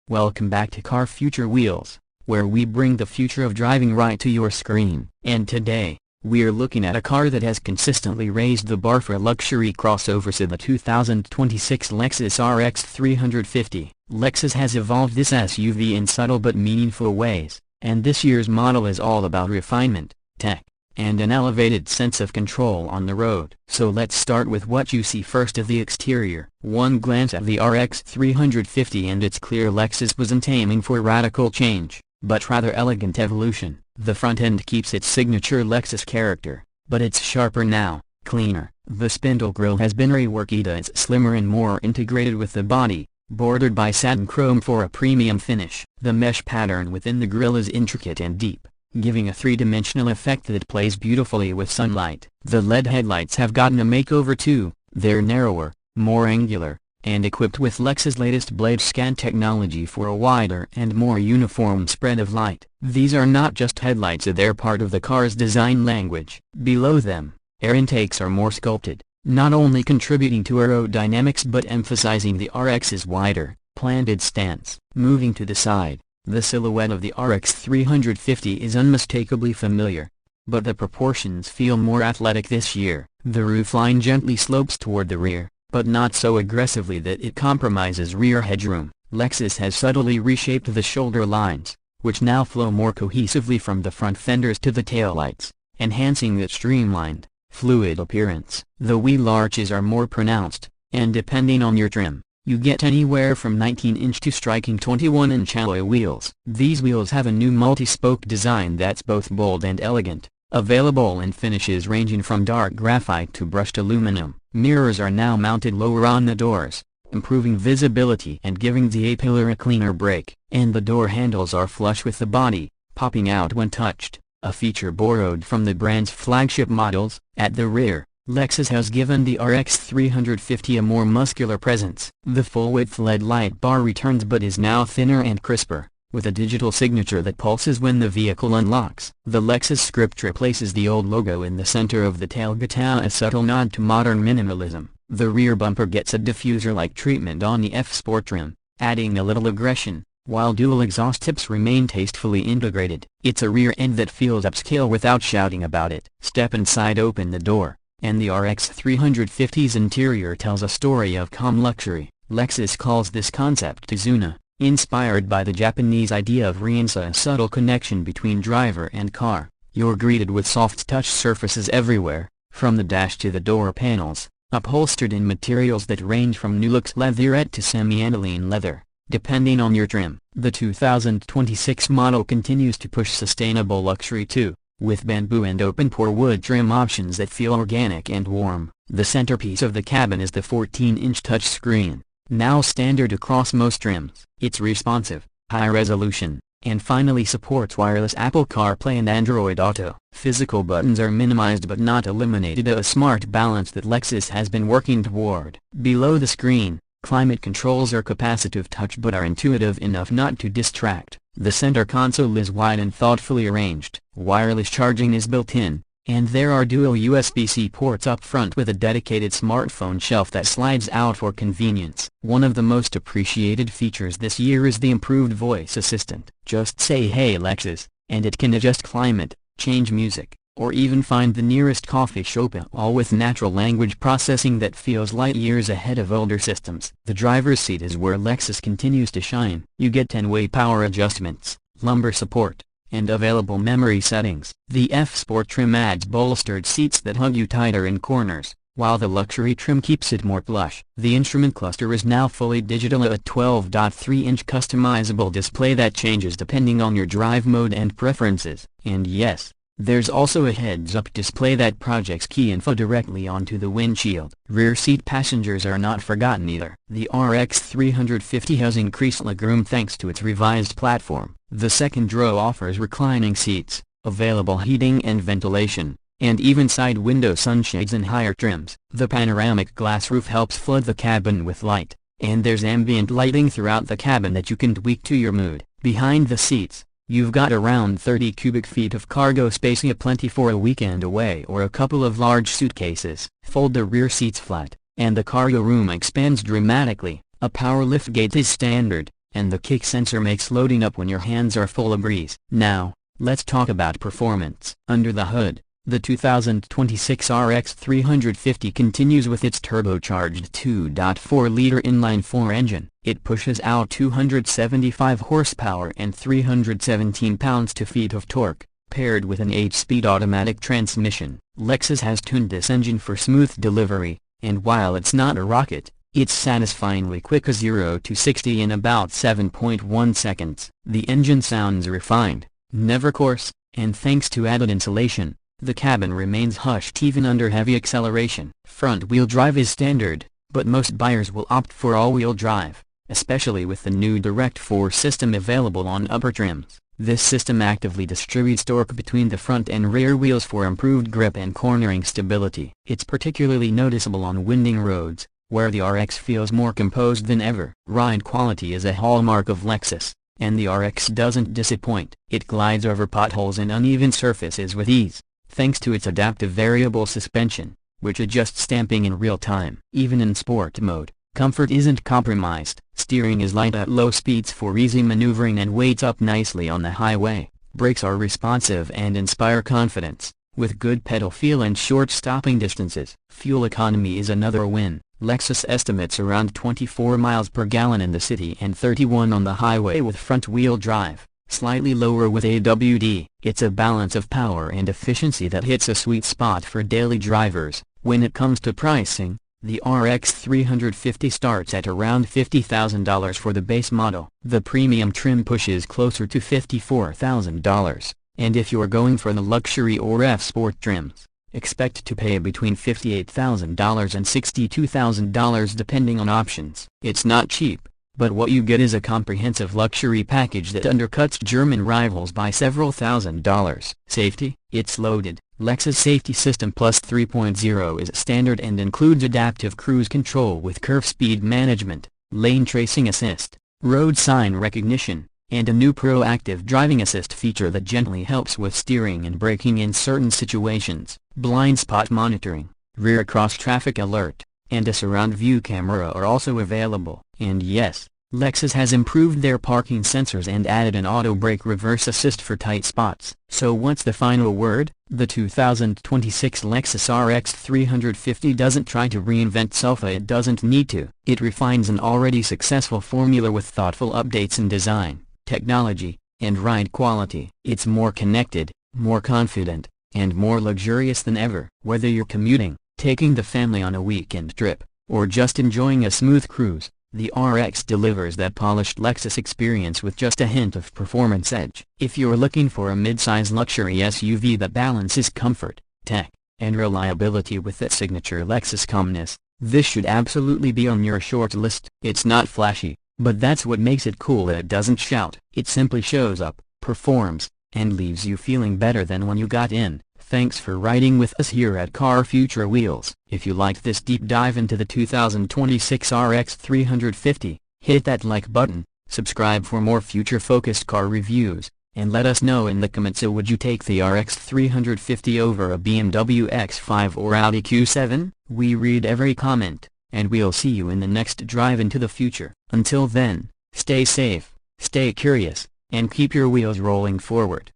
Welcome back to Car Future Wheels, where we bring the future of driving right to your screen. And today, we're looking at a car that has consistently raised the bar for luxury crossovers in the 2026 Lexus RX 350. Lexus has evolved this SUV in subtle but meaningful ways, and this year's model is all about refinement, tech, and an elevated sense of control on the road. So let's start with what you see first of the exterior. One glance at the RX 350 and it's clear Lexus wasn't aiming for radical change, but rather elegant evolution. The front end keeps its signature Lexus character, but it's sharper now, cleaner. The spindle grille has been reworked. It's slimmer and more integrated with the body, bordered by satin chrome for a premium finish. The mesh pattern within the grille is intricate and deep, giving a three-dimensional effect that plays beautifully with sunlight. The LED headlights have gotten a makeover too. They're narrower, more angular, and equipped with Lexus' latest blade scan technology for a wider and more uniform spread of light. These are not just headlights, they're part of the car's design language. Below them, air intakes are more sculpted, not only contributing to aerodynamics but emphasizing the RX's wider, planted stance. Moving to the side, the silhouette of the RX 350 is unmistakably familiar, but the proportions feel more athletic this year. The roofline gently slopes toward the rear, but not so aggressively that it compromises rear headroom. Lexus has subtly reshaped the shoulder lines, which now flow more cohesively from the front fenders to the taillights, enhancing that streamlined, fluid appearance. The wheel arches are more pronounced, and depending on your trim, you get anywhere from 19-inch to striking 21-inch alloy wheels. These wheels have a new multi-spoke design that's both bold and elegant, available in finishes ranging from dark graphite to brushed aluminum. Mirrors are now mounted lower on the doors, improving visibility and giving the A-pillar a cleaner break. And the door handles are flush with the body, popping out when touched, a feature borrowed from the brand's flagship models. At the rear, Lexus has given the RX 350 a more muscular presence. The full-width LED light bar returns but is now thinner and crisper, with a digital signature that pulses when the vehicle unlocks. The Lexus script replaces the old logo in the center of the tailgate, a subtle nod to modern minimalism. The rear bumper gets a diffuser-like treatment on the F-Sport trim, adding a little aggression, while dual exhaust tips remain tastefully integrated. It's a rear end that feels upscale without shouting about it. Step inside, open the door, and the RX 350's interior tells a story of calm luxury. Lexus calls this concept Tizuna, inspired by the Japanese idea of Rinsa, a subtle connection between driver and car. You're greeted with soft touch surfaces everywhere, from the dash to the door panels, upholstered in materials that range from Nulux leatherette to semi-aniline leather, depending on your trim. The 2026 model continues to push sustainable luxury too, with bamboo and open-pore wood trim options that feel organic and warm. The centerpiece of the cabin is the 14-inch touchscreen, now standard across most trims. It's responsive, high-resolution, and finally supports wireless Apple CarPlay and Android Auto. Physical buttons are minimized but not eliminated, a smart balance that Lexus has been working toward. Below the screen, climate controls are capacitive touch but are intuitive enough not to distract. The center console is wide and thoughtfully arranged. Wireless charging is built in, and there are dual USB-C ports up front with a dedicated smartphone shelf that slides out for convenience. One of the most appreciated features this year is the improved voice assistant. Just say "Hey Lexus," and it can adjust climate, change music, or even find the nearest coffee shop, all with natural language processing that feels light years ahead of older systems. The driver's seat is where Lexus continues to shine. You get 10-way power adjustments, lumbar support, and available memory settings. The F-Sport trim adds bolstered seats that hug you tighter in corners, while the luxury trim keeps it more plush. The instrument cluster is now fully digital, a 12.3-inch customizable display that changes depending on your drive mode and preferences. And yes, there's also a heads-up display that projects key info directly onto the windshield. Rear seat passengers are not forgotten either. The RX 350 has increased legroom thanks to its revised platform. The second row offers reclining seats, available heating and ventilation, and even side window sunshades in higher trims. The panoramic glass roof helps flood the cabin with light, and there's ambient lighting throughout the cabin that you can tweak to your mood. Behind the seats, you've got around 30 cubic feet of cargo space, aplenty for a weekend away or a couple of large suitcases. Fold the rear seats flat, and the cargo room expands dramatically. A power liftgate is standard, and the kick sensor makes loading up when your hands are full a breeze. Now, let's talk about performance. Under the hood, the 2026 RX 350 continues with its turbocharged 2.4-liter inline-4 engine. It pushes out 275 horsepower and 317 pounds-feet of torque, paired with an 8-speed automatic transmission. Lexus has tuned this engine for smooth delivery, and while it's not a rocket, it's satisfyingly quick, a 0 to 60 in about 7.1 seconds. The engine sounds refined, never coarse, and thanks to added insulation, the cabin remains hushed even under heavy acceleration. Front-wheel drive is standard, but most buyers will opt for all-wheel drive, especially with the new Direct 4 system available on upper trims. This system actively distributes torque between the front and rear wheels for improved grip and cornering stability. It's particularly noticeable on winding roads, where the RX feels more composed than ever. Ride quality is a hallmark of Lexus, and the RX doesn't disappoint. It glides over potholes and uneven surfaces with ease, thanks to its adaptive variable suspension, which adjusts stamping in real time. Even in sport mode, comfort isn't compromised. Steering is light at low speeds for easy maneuvering and weights up nicely on the highway. Brakes are responsive and inspire confidence, with good pedal feel and short stopping distances. Fuel economy is another win. Lexus estimates around 24 miles per gallon in the city and 31 on the highway with front-wheel drive, slightly lower with AWD. It's a balance of power and efficiency that hits a sweet spot for daily drivers. When it comes to pricing, the RX 350 starts at around $50,000 for the base model. The premium trim pushes closer to $54,000, and if you're going for the luxury or F-Sport trims, expect to pay between $58,000 and $62,000 depending on options. It's not cheap, but what you get is a comprehensive luxury package that undercuts German rivals by several $1,000s. Safety? It's loaded. Lexus Safety System Plus 3.0 is standard and includes adaptive cruise control with curve speed management, lane tracing assist, road sign recognition, and a new proactive driving assist feature that gently helps with steering and braking in certain situations. Blind spot monitoring, rear cross-traffic alert, and a surround view camera are also available. And yes, Lexus has improved their parking sensors and added an auto brake reverse assist for tight spots. So what's the final word? The 2026 Lexus RX 350 doesn't try to reinvent itself. It doesn't need to. It refines an already successful formula with thoughtful updates in design, technology, and ride quality. It's more connected, more confident, and more luxurious than ever. Whether you're commuting, taking the family on a weekend trip, or just enjoying a smooth cruise, the RX delivers that polished Lexus experience with just a hint of performance edge. If you're looking for a mid-size luxury SUV that balances comfort, tech, and reliability with that signature Lexus calmness, this should absolutely be on your short list. It's not flashy, but that's what makes it cool. It doesn't shout. It simply shows up, performs, and leaves you feeling better than when you got in. Thanks for riding with us here at Car Future Wheels. If you liked this deep dive into the 2026 RX 350, hit that like button, subscribe for more future-focused car reviews, and let us know in the comments, so would you take the RX 350 over a BMW X5 or Audi Q7? We read every comment, and we'll see you in the next drive into the future. Until then, stay safe, stay curious, and keep your wheels rolling forward.